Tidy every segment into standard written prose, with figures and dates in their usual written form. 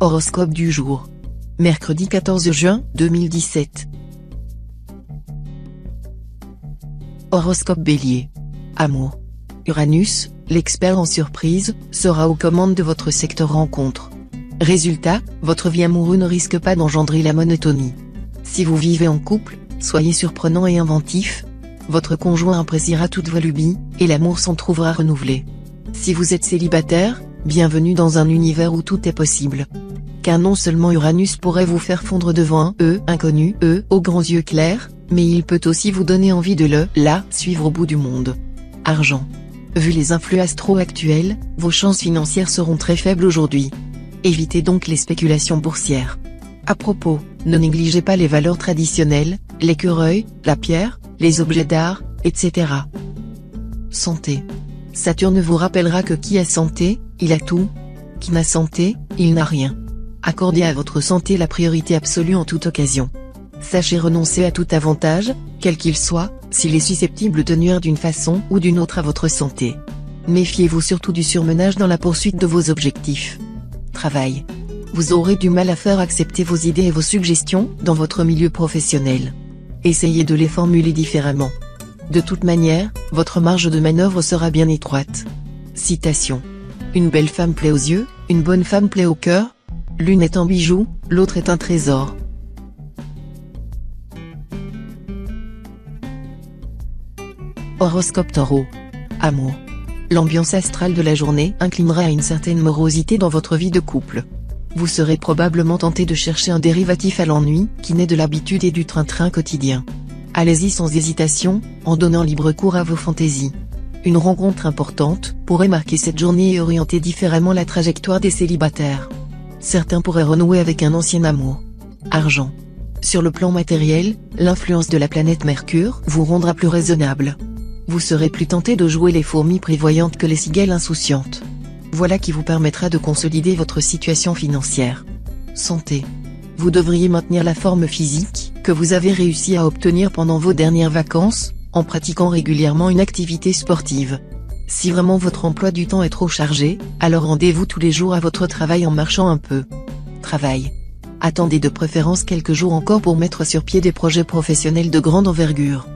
Horoscope du jour. Mercredi 14 juin 2017. Horoscope Bélier. Amour. Uranus, l'expert en surprise, sera aux commandes de votre secteur rencontre. Résultat, votre vie amoureuse ne risque pas d'engendrer la monotonie. Si vous vivez en couple, soyez surprenant et inventif. Votre conjoint appréciera toutes vos lubies, et l'amour s'en trouvera renouvelé. Si vous êtes célibataire, bienvenue dans un univers où tout est possible. Car non seulement Uranus pourrait vous faire fondre devant un inconnu aux grands yeux clairs, mais il peut aussi vous donner envie de suivre au bout du monde. Argent. Vu les influx astro actuels, vos chances financières seront très faibles aujourd'hui. Évitez donc les spéculations boursières. À propos, ne négligez pas les valeurs traditionnelles, l'écureuil, la pierre, les objets d'art, etc. Santé. Saturne vous rappellera que qui a santé, il a tout. Qui n'a santé, il n'a rien. Accordez à votre santé la priorité absolue en toute occasion. Sachez renoncer à tout avantage, quel qu'il soit, s'il est susceptible de nuire d'une façon ou d'une autre à votre santé. Méfiez-vous surtout du surmenage dans la poursuite de vos objectifs. Travail. Vous aurez du mal à faire accepter vos idées et vos suggestions dans votre milieu professionnel. Essayez de les formuler différemment. De toute manière, votre marge de manœuvre sera bien étroite. Citation. Une belle femme plaît aux yeux, une bonne femme plaît au cœur. L'une est un bijou, l'autre est un trésor. Horoscope Taureau. Amour. L'ambiance astrale de la journée inclinera à une certaine morosité dans votre vie de couple. Vous serez probablement tenté de chercher un dérivatif à l'ennui, qui naît de l'habitude et du train-train quotidien. Allez-y sans hésitation, en donnant libre cours à vos fantaisies. Une rencontre importante pourrait marquer cette journée et orienter différemment la trajectoire des célibataires. Certains pourraient renouer avec un ancien amour. Argent. Sur le plan matériel, l'influence de la planète Mercure vous rendra plus raisonnable. Vous serez plus tenté de jouer les fourmis prévoyantes que les cigales insouciantes. Voilà qui vous permettra de consolider votre situation financière. Santé. Vous devriez maintenir la forme physique que vous avez réussi à obtenir pendant vos dernières vacances, en pratiquant régulièrement une activité sportive. Si vraiment votre emploi du temps est trop chargé, alors rendez-vous tous les jours à votre travail en marchant un peu. Travail. Attendez de préférence quelques jours encore pour mettre sur pied des projets professionnels de grande envergure.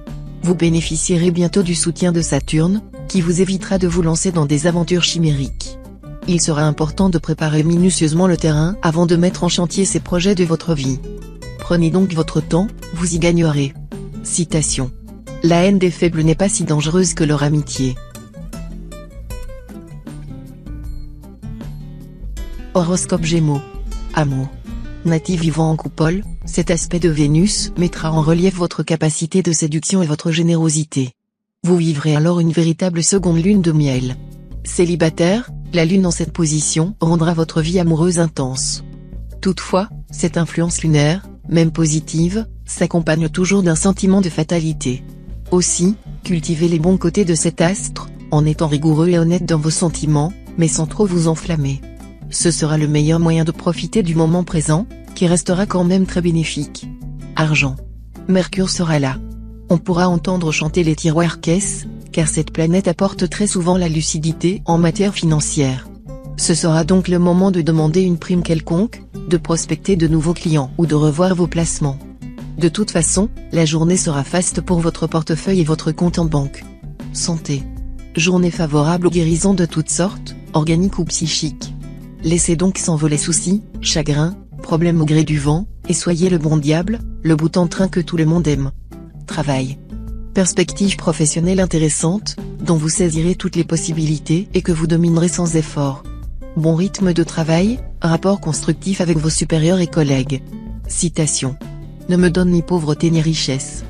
Vous bénéficierez bientôt du soutien de Saturne, qui vous évitera de vous lancer dans des aventures chimériques. Il sera important de préparer minutieusement le terrain avant de mettre en chantier ces projets de votre vie. Prenez donc votre temps, vous y gagnerez. Citation. La haine des faibles n'est pas si dangereuse que leur amitié. Horoscope Gémeaux. Amour. Natif vivant en coupole, cet aspect de Vénus mettra en relief votre capacité de séduction et votre générosité. Vous vivrez alors une véritable seconde lune de miel. Célibataire, la lune en cette position rendra votre vie amoureuse intense. Toutefois, cette influence lunaire, même positive, s'accompagne toujours d'un sentiment de fatalité. Aussi, cultivez les bons côtés de cet astre, en étant rigoureux et honnête dans vos sentiments, mais sans trop vous enflammer. Ce sera le meilleur moyen de profiter du moment présent, qui restera quand même très bénéfique. Argent. Mercure sera là. On pourra entendre chanter les tiroirs-caisses, car cette planète apporte très souvent la lucidité en matière financière. Ce sera donc le moment de demander une prime quelconque, de prospecter de nouveaux clients ou de revoir vos placements. De toute façon, la journée sera faste pour votre portefeuille et votre compte en banque. Santé. Journée favorable aux guérisons de toutes sortes, organiques ou psychiques. Laissez donc s'envoler soucis, chagrins, problèmes au gré du vent, et soyez le bon diable, le bout en train que tout le monde aime. Travail. Perspective professionnelle intéressante, dont vous saisirez toutes les possibilités et que vous dominerez sans effort. Bon rythme de travail, rapport constructif avec vos supérieurs et collègues. Citation. Ne me donne ni pauvreté ni richesse.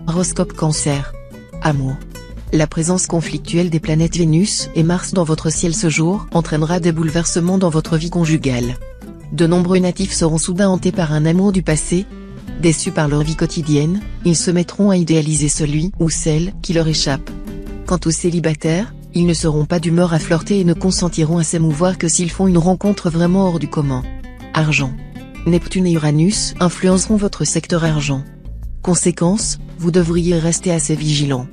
Horoscope Cancer. Amour. La présence conflictuelle des planètes Vénus et Mars dans votre ciel ce jour entraînera des bouleversements dans votre vie conjugale. De nombreux natifs seront soudain hantés par un amour du passé. Déçus par leur vie quotidienne, ils se mettront à idéaliser celui ou celle qui leur échappe. Quant aux célibataires, ils ne seront pas d'humeur à flirter et ne consentiront à s'émouvoir que s'ils font une rencontre vraiment hors du commun. Argent. Neptune et Uranus influenceront votre secteur argent. Conséquence, vous devriez rester assez vigilant.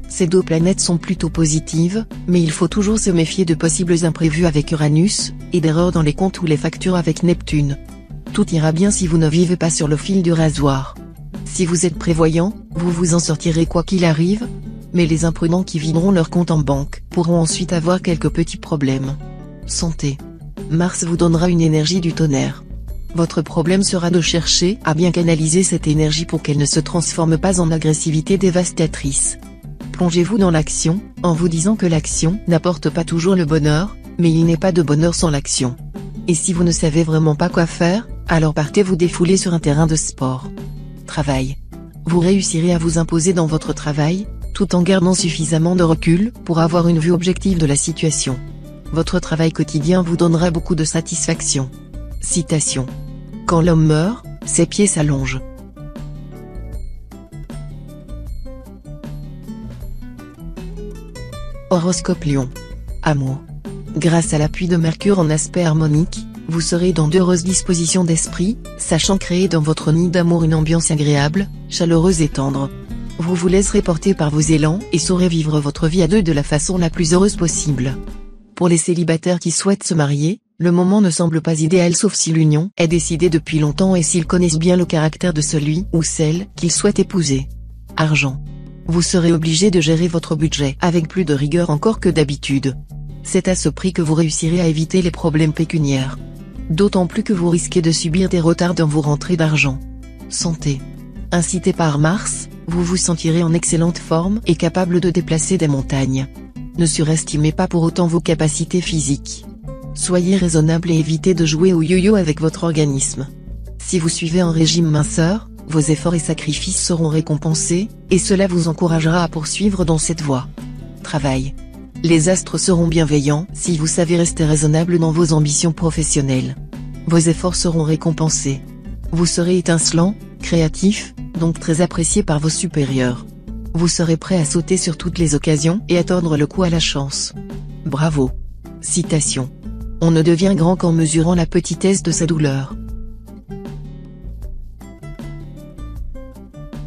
Ces deux planètes sont plutôt positives, mais il faut toujours se méfier de possibles imprévus avec Uranus, et d'erreurs dans les comptes ou les factures avec Neptune. Tout ira bien si vous ne vivez pas sur le fil du rasoir. Si vous êtes prévoyant, vous vous en sortirez quoi qu'il arrive, mais les imprudents qui videront leur compte en banque pourront ensuite avoir quelques petits problèmes. Santé. Mars vous donnera une énergie du tonnerre. Votre problème sera de chercher à bien canaliser cette énergie pour qu'elle ne se transforme pas en agressivité dévastatrice. Plongez-vous dans l'action, en vous disant que l'action n'apporte pas toujours le bonheur, mais il n'est pas de bonheur sans l'action. Et si vous ne savez vraiment pas quoi faire, alors partez vous défouler sur un terrain de sport. Travail. Vous réussirez à vous imposer dans votre travail, tout en gardant suffisamment de recul pour avoir une vue objective de la situation. Votre travail quotidien vous donnera beaucoup de satisfaction. Citation. Quand l'homme meurt, ses pieds s'allongent. Horoscope Lion. Amour. Grâce à l'appui de Mercure en aspect harmonique, vous serez dans d'heureuses dispositions d'esprit, sachant créer dans votre nid d'amour une ambiance agréable, chaleureuse et tendre. Vous vous laisserez porter par vos élans et saurez vivre votre vie à deux de la façon la plus heureuse possible. Pour les célibataires qui souhaitent se marier, le moment ne semble pas idéal sauf si l'union est décidée depuis longtemps et s'ils connaissent bien le caractère de celui ou celle qu'ils souhaitent épouser. Argent. Vous serez obligé de gérer votre budget avec plus de rigueur encore que d'habitude. C'est à ce prix que vous réussirez à éviter les problèmes pécuniaires. D'autant plus que vous risquez de subir des retards dans vos rentrées d'argent. Santé. Incité par Mars, vous vous sentirez en excellente forme et capable de déplacer des montagnes. Ne surestimez pas pour autant vos capacités physiques. Soyez raisonnable et évitez de jouer au yo-yo avec votre organisme. Si vous suivez un régime minceur, vos efforts et sacrifices seront récompensés, et cela vous encouragera à poursuivre dans cette voie. Travail. Les astres seront bienveillants si vous savez rester raisonnable dans vos ambitions professionnelles. Vos efforts seront récompensés. Vous serez étincelant, créatif, donc très apprécié par vos supérieurs. Vous serez prêt à sauter sur toutes les occasions et à tordre le cou à la chance. Bravo. Citation. On ne devient grand qu'en mesurant la petitesse de sa douleur.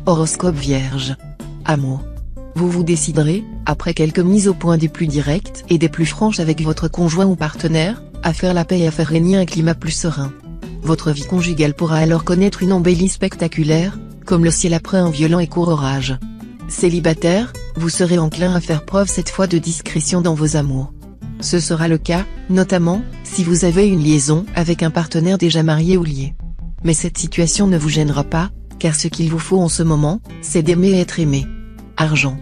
Horoscope Vierge. Amour. Vous vous déciderez, après quelques mises au point des plus directes et des plus franches avec votre conjoint ou partenaire, à faire la paix et à faire régner un climat plus serein. Votre vie conjugale pourra alors connaître une embellie spectaculaire, comme le ciel après un violent et court orage. Célibataire, vous serez enclin à faire preuve cette fois de discrétion dans vos amours. Ce sera le cas, notamment, si vous avez une liaison avec un partenaire déjà marié ou lié. Mais cette situation ne vous gênera pas, car ce qu'il vous faut en ce moment, c'est d'aimer et être aimé. Argent.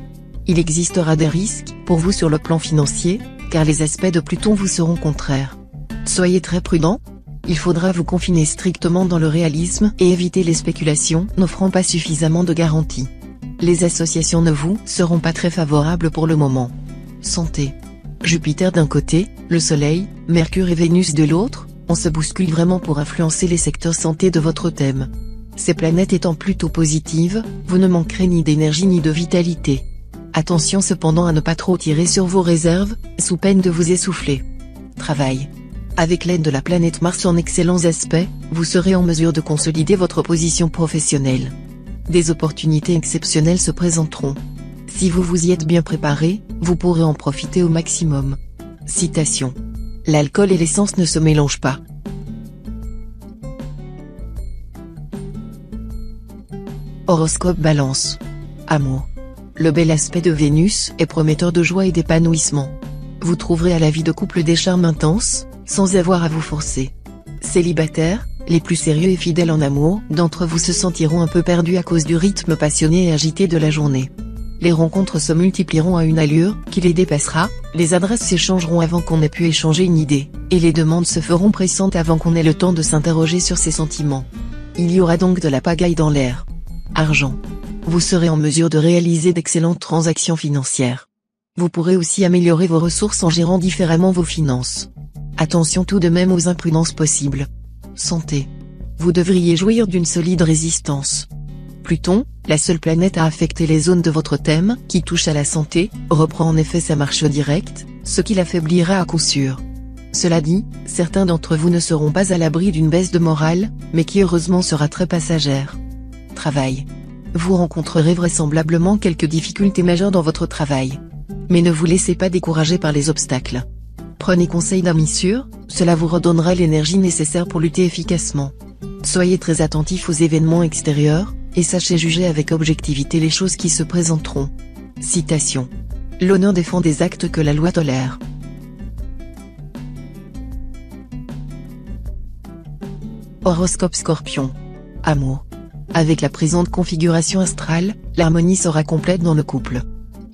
Il existera des risques pour vous sur le plan financier, car les aspects de Pluton vous seront contraires. Soyez très prudent. Il faudra vous confiner strictement dans le réalisme et éviter les spéculations n'offrant pas suffisamment de garanties. Les associations ne vous seront pas très favorables pour le moment. Santé. Jupiter d'un côté, le Soleil, Mercure et Vénus de l'autre, on se bouscule vraiment pour influencer les secteurs santé de votre thème. Ces planètes étant plutôt positives, vous ne manquerez ni d'énergie ni de vitalité. Attention cependant à ne pas trop tirer sur vos réserves, sous peine de vous essouffler. Travail. Avec l'aide de la planète Mars en excellents aspects, vous serez en mesure de consolider votre position professionnelle. Des opportunités exceptionnelles se présenteront. Si vous vous y êtes bien préparé, vous pourrez en profiter au maximum. Citation. L'alcool et l'essence ne se mélangent pas. Horoscope Balance. Amour. Le bel aspect de Vénus est prometteur de joie et d'épanouissement. Vous trouverez à la vie de couple des charmes intenses, sans avoir à vous forcer. Célibataires, les plus sérieux et fidèles en amour d'entre vous se sentiront un peu perdus à cause du rythme passionné et agité de la journée. Les rencontres se multiplieront à une allure qui les dépassera, les adresses s'échangeront avant qu'on ait pu échanger une idée, et les demandes se feront pressantes avant qu'on ait le temps de s'interroger sur ses sentiments. Il y aura donc de la pagaille dans l'air. Argent. Vous serez en mesure de réaliser d'excellentes transactions financières. Vous pourrez aussi améliorer vos ressources en gérant différemment vos finances. Attention tout de même aux imprudences possibles. Santé. Vous devriez jouir d'une solide résistance. Pluton, la seule planète à affecter les zones de votre thème qui touchent à la santé, reprend en effet sa marche directe, ce qui l'affaiblira à coup sûr. Cela dit, certains d'entre vous ne seront pas à l'abri d'une baisse de morale, mais qui heureusement sera très passagère. Travail. Vous rencontrerez vraisemblablement quelques difficultés majeures dans votre travail. Mais ne vous laissez pas décourager par les obstacles. Prenez conseil d'amis sûrs, cela vous redonnera l'énergie nécessaire pour lutter efficacement. Soyez très attentif aux événements extérieurs, et sachez juger avec objectivité les choses qui se présenteront. Citation. L'honneur défend des actes que la loi tolère. Horoscope Scorpion. Amour. Avec la présente configuration astrale, l'harmonie sera complète dans le couple.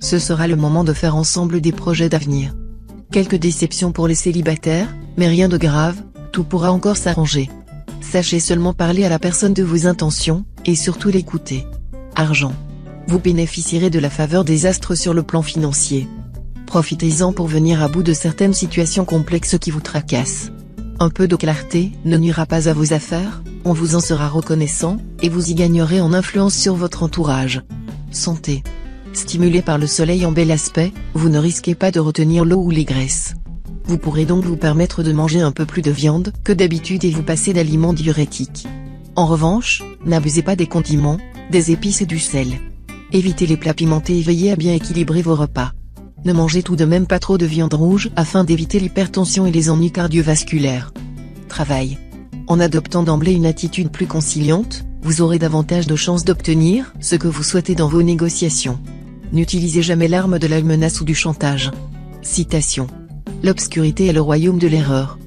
Ce sera le moment de faire ensemble des projets d'avenir. Quelques déceptions pour les célibataires, mais rien de grave, tout pourra encore s'arranger. Sachez seulement parler à la personne de vos intentions, et surtout l'écouter. Argent. Vous bénéficierez de la faveur des astres sur le plan financier. Profitez-en pour venir à bout de certaines situations complexes qui vous tracassent. Un peu de clarté ne nuira pas à vos affaires, on vous en sera reconnaissant, et vous y gagnerez en influence sur votre entourage. Santé. Stimulé par le soleil en bel aspect, vous ne risquez pas de retenir l'eau ou les graisses. Vous pourrez donc vous permettre de manger un peu plus de viande que d'habitude et vous passer d'aliments diurétiques. En revanche, n'abusez pas des condiments, des épices et du sel. Évitez les plats pimentés et veillez à bien équilibrer vos repas. Ne mangez tout de même pas trop de viande rouge afin d'éviter l'hypertension et les ennuis cardiovasculaires. Travail. En adoptant d'emblée une attitude plus conciliante, vous aurez davantage de chances d'obtenir ce que vous souhaitez dans vos négociations. N'utilisez jamais l'arme de la menace ou du chantage. Citation. L'obscurité est le royaume de l'erreur.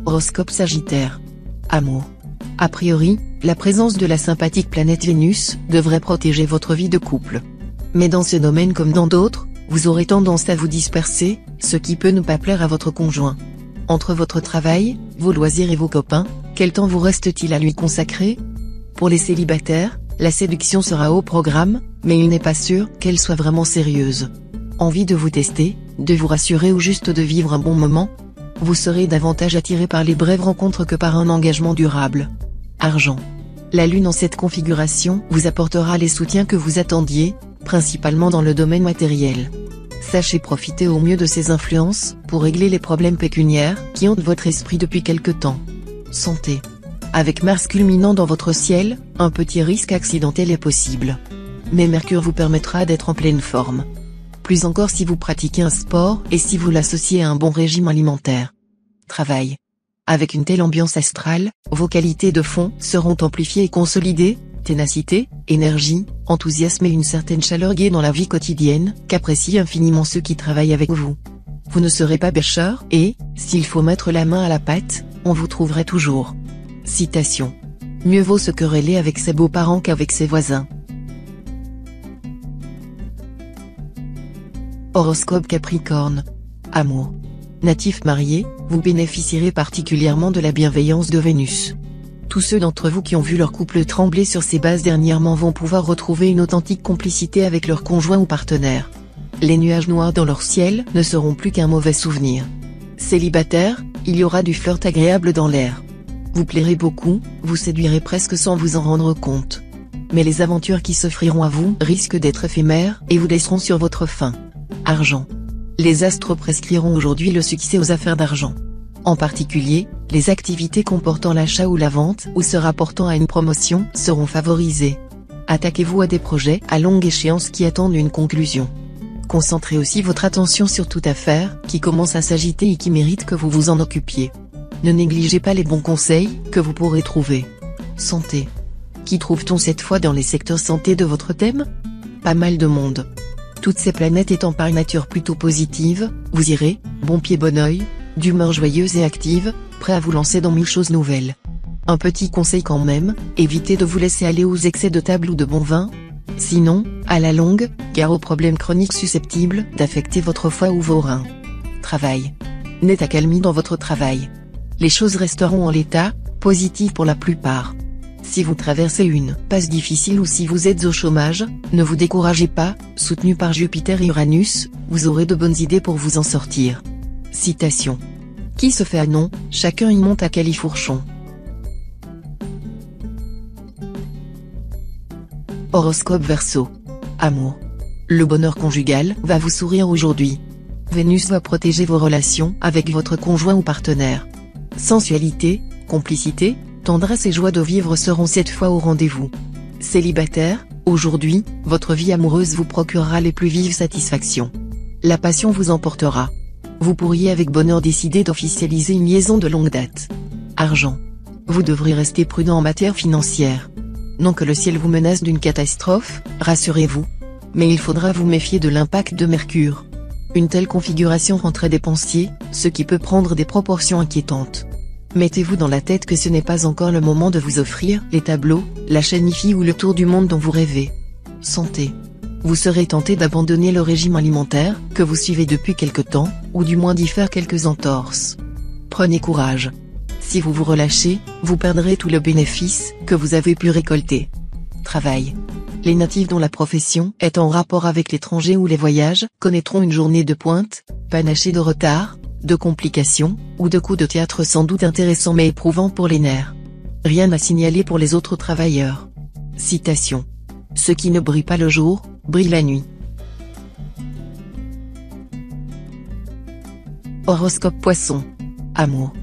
Horoscope Sagittaire. Amour. A priori, la présence de la sympathique planète Vénus devrait protéger votre vie de couple. Mais dans ce domaine comme dans d'autres, vous aurez tendance à vous disperser, ce qui peut ne pas plaire à votre conjoint. Entre votre travail, vos loisirs et vos copains, quel temps vous reste-t-il à lui consacrer? Pour les célibataires, la séduction sera au programme, mais il n'est pas sûr qu'elle soit vraiment sérieuse. Envie de vous tester, de vous rassurer ou juste de vivre un bon moment? Vous serez davantage attiré par les brèves rencontres que par un engagement durable. Argent. La lune en cette configuration vous apportera les soutiens que vous attendiez, principalement dans le domaine matériel. Sachez profiter au mieux de ces influences pour régler les problèmes pécuniaires qui hantent votre esprit depuis quelque temps. Santé. Avec Mars culminant dans votre ciel, un petit risque accidentel est possible. Mais Mercure vous permettra d'être en pleine forme. Plus encore si vous pratiquez un sport et si vous l'associez à un bon régime alimentaire. Travail. Avec une telle ambiance astrale, vos qualités de fond seront amplifiées et consolidées, ténacité, énergie, enthousiasme et une certaine chaleur gaie dans la vie quotidienne, qu'apprécient infiniment ceux qui travaillent avec vous. Vous ne serez pas bêcheur et, s'il faut mettre la main à la pâte, on vous trouverait toujours. Citation. Mieux vaut se quereller avec ses beaux-parents qu'avec ses voisins. Horoscope Capricorne. Amour. Natif marié, vous bénéficierez particulièrement de la bienveillance de Vénus. Tous ceux d'entre vous qui ont vu leur couple trembler sur ses bases dernièrement vont pouvoir retrouver une authentique complicité avec leur conjoint ou partenaire. Les nuages noirs dans leur ciel ne seront plus qu'un mauvais souvenir. Célibataire, il y aura du flirt agréable dans l'air. Vous plairez beaucoup, vous séduirez presque sans vous en rendre compte. Mais les aventures qui s'offriront à vous risquent d'être éphémères et vous laisseront sur votre faim. Argent. Les astres prescriront aujourd'hui le succès aux affaires d'argent. En particulier, les activités comportant l'achat ou la vente ou se rapportant à une promotion seront favorisées. Attaquez-vous à des projets à longue échéance qui attendent une conclusion. Concentrez aussi votre attention sur toute affaire qui commence à s'agiter et qui mérite que vous vous en occupiez. Ne négligez pas les bons conseils que vous pourrez trouver. Santé. Qui trouve-t-on cette fois dans les secteurs santé de votre thème? Pas mal de monde. Toutes ces planètes étant par nature plutôt positives, vous irez, bon pied bon oeil, d'humeur joyeuse et active, prêt à vous lancer dans 1000 choses nouvelles. Un petit conseil quand même, évitez de vous laisser aller aux excès de table ou de bon vin. Sinon, à la longue, gare aux problèmes chroniques susceptibles d'affecter votre foie ou vos reins. Travail. Nette accalmie dans votre travail. Les choses resteront en l'état, positives pour la plupart. Si vous traversez une passe difficile ou si vous êtes au chômage, ne vous découragez pas, soutenu par Jupiter et Uranus, vous aurez de bonnes idées pour vous en sortir. Citation. Qui se fait un nom, chacun y monte à califourchon. Horoscope Verseau. Amour. Le bonheur conjugal va vous sourire aujourd'hui. Vénus va protéger vos relations avec votre conjoint ou partenaire. Sensualité, complicité, Tendresse et joie de vivre seront cette fois au rendez-vous. Célibataire, aujourd'hui, votre vie amoureuse vous procurera les plus vives satisfactions. La passion vous emportera. Vous pourriez avec bonheur décider d'officialiser une liaison de longue date. Argent. Vous devrez rester prudent en matière financière. Non que le ciel vous menace d'une catastrophe, rassurez-vous. Mais il faudra vous méfier de l'impact de Mercure. Une telle configuration rend très dépensier, ce qui peut prendre des proportions inquiétantes. Mettez-vous dans la tête que ce n'est pas encore le moment de vous offrir les tableaux, la chaîne IFI ou le tour du monde dont vous rêvez. Santé. Vous serez tenté d'abandonner le régime alimentaire, que vous suivez depuis quelque temps, ou du moins d'y faire quelques entorses. Prenez courage. Si vous vous relâchez, vous perdrez tout le bénéfice que vous avez pu récolter. Travail. Les natifs dont la profession est en rapport avec l'étranger ou les voyages connaîtront une journée de pointe, panachée de retard, de complications, ou de coups de théâtre sans doute intéressants mais éprouvants pour les nerfs. Rien à signaler pour les autres travailleurs. Citation. Ce qui ne brille pas le jour, brille la nuit. Horoscope Poisson. Amour.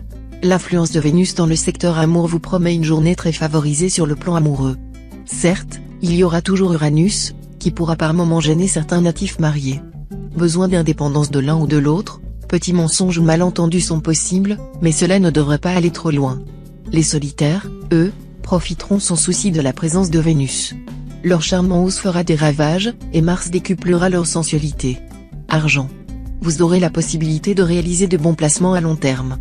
L'influence de Vénus dans le secteur amour vous promet une journée très favorisée sur le plan amoureux. Certes, il y aura toujours Uranus, qui pourra par moments gêner certains natifs mariés. Besoin d'indépendance de l'un ou de l'autre, petits mensonges ou malentendus sont possibles, mais cela ne devrait pas aller trop loin. Les solitaires, eux, profiteront sans souci de la présence de Vénus. Leur charme en hausse fera des ravages, et Mars décuplera leur sensualité. Argent. Vous aurez la possibilité de réaliser de bons placements à long terme.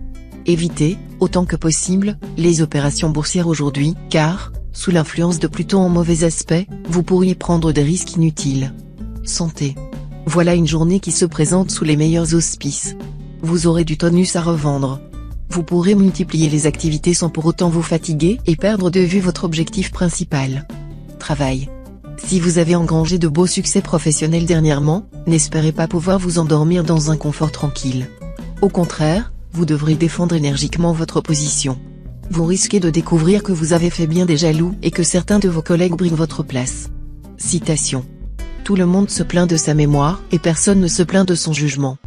Évitez, autant que possible, les opérations boursières aujourd'hui, car, sous l'influence de Pluton en mauvais aspect, vous pourriez prendre des risques inutiles. Santé. Voilà une journée qui se présente sous les meilleurs auspices. Vous aurez du tonus à revendre. Vous pourrez multiplier les activités sans pour autant vous fatiguer et perdre de vue votre objectif principal. Travail. Si vous avez engrangé de beaux succès professionnels dernièrement, n'espérez pas pouvoir vous endormir dans un confort tranquille. Au contraire, vous devrez défendre énergiquement votre position. Vous risquez de découvrir que vous avez fait bien des jaloux et que certains de vos collègues briguent votre place. Citation. Tout le monde se plaint de sa mémoire et personne ne se plaint de son jugement.